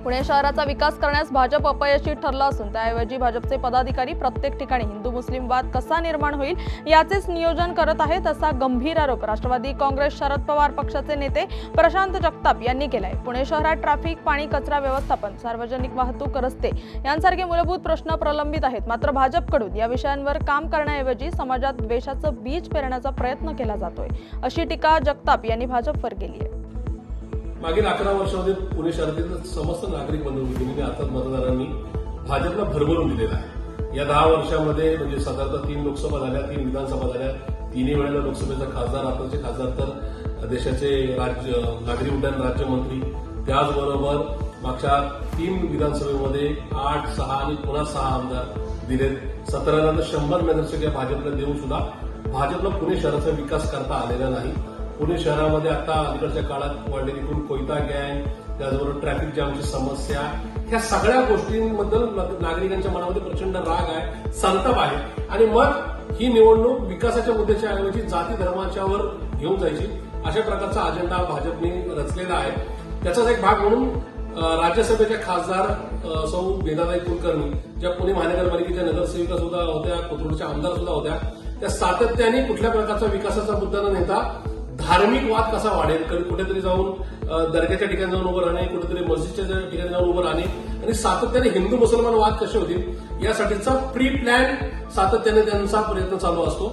पुणे शहराचा विकास करण्यास भाजप अपयशी ठरला असून त्याऐवजी भाजपचे पदाधिकारी प्रत्येक ठिकाणी हिंदू मुस्लिम वाद कसा निर्माण होईल याचेच नियोजन करत आहेत असा गंभीर आरोप राष्ट्रवादी काँग्रेस शरद पवार पक्षाचे नेते प्रशांत जगताप यांनी केलाय। पुणे शहरात ट्रॅफिक, पाणी, कचरा व्यवस्थापन, सार्वजनिक वाहतूक, रस्ते यांसारखे मूलभूत प्रश्न प्रलंबित आहेत। मात्र भाजपकडून या विषयांवर काम करण्याऐवजी समाजात द्वेषाचं बीज पेरण्याचा प्रयत्न केला जातोय, अशी टीका जगताप यांनी भाजपवर केली आहे। मागील 11 वर्षांमध्ये पुणे शहरातील समस्त नागरिक बंधूंनी अर्थात मतदारांनी भाजपला भरभरून दिलेला आहे। या 10 वर्षांमध्ये म्हणजे साधारणतः 3 लोकसभा झाल्या, 3 विधानसभा झाल्या, 3 वेळेला लोकसभेचा खासदार, आताचे खासदार तर देशाचे नागरी उड्डाण राज्यमंत्री, त्याचबरोबर मागच्या 3 विधानसभेमध्ये 8, 6 आणि पुन्हा 6 आमदार दिलेत। 17 नंतर 100 नगरसेवक या भाजपला देऊन सुद्धा भाजपला पुणे शहराचा विकास करता आलेला नाही। पुणे शहरामध्ये आता अलीकडच्या काळात वाढलेली कोयता गँग, त्याचबरोबर ट्रॅफिक जामची समस्या, ह्या सगळ्या गोष्टींबद्दल नागरिकांच्या मनामध्ये प्रचंड राग आहे, संताप आहे आणि मग ही निवडणूक विकासाच्या मुद्द्याच्या ऐवजी जाती धर्माच्यावर घेऊन जायची अशा प्रकारचा अजेंडा भाजपने रचलेला आहे। त्याचाच एक भाग म्हणून राज्यसभेच्या खासदार सौ वेदाताई कुलकर्णी, ज्या पुणे महानगरपालिकेच्या नगरसेविका सुद्धा होत्या, कोथरूडच्या आमदार सुद्धा होत्या, त्या सातत्याने कुठल्या प्रकारचा विकासाचा मुद्दा न नेता धार्मिक वाद कसा वाढेल, कुठेतरी जाऊन दर्ग्याच्या ठिकाणी जाऊन उभं राहणे, कुठेतरी मस्जिदच्या ठिकाणी जाऊन उभं राहणे आणि सातत्याने हिंदू मुसलमान वाद कसे होतील यासाठीचा प्री प्लॅन सातत्याने त्यांचा प्रयत्न चालू असतो।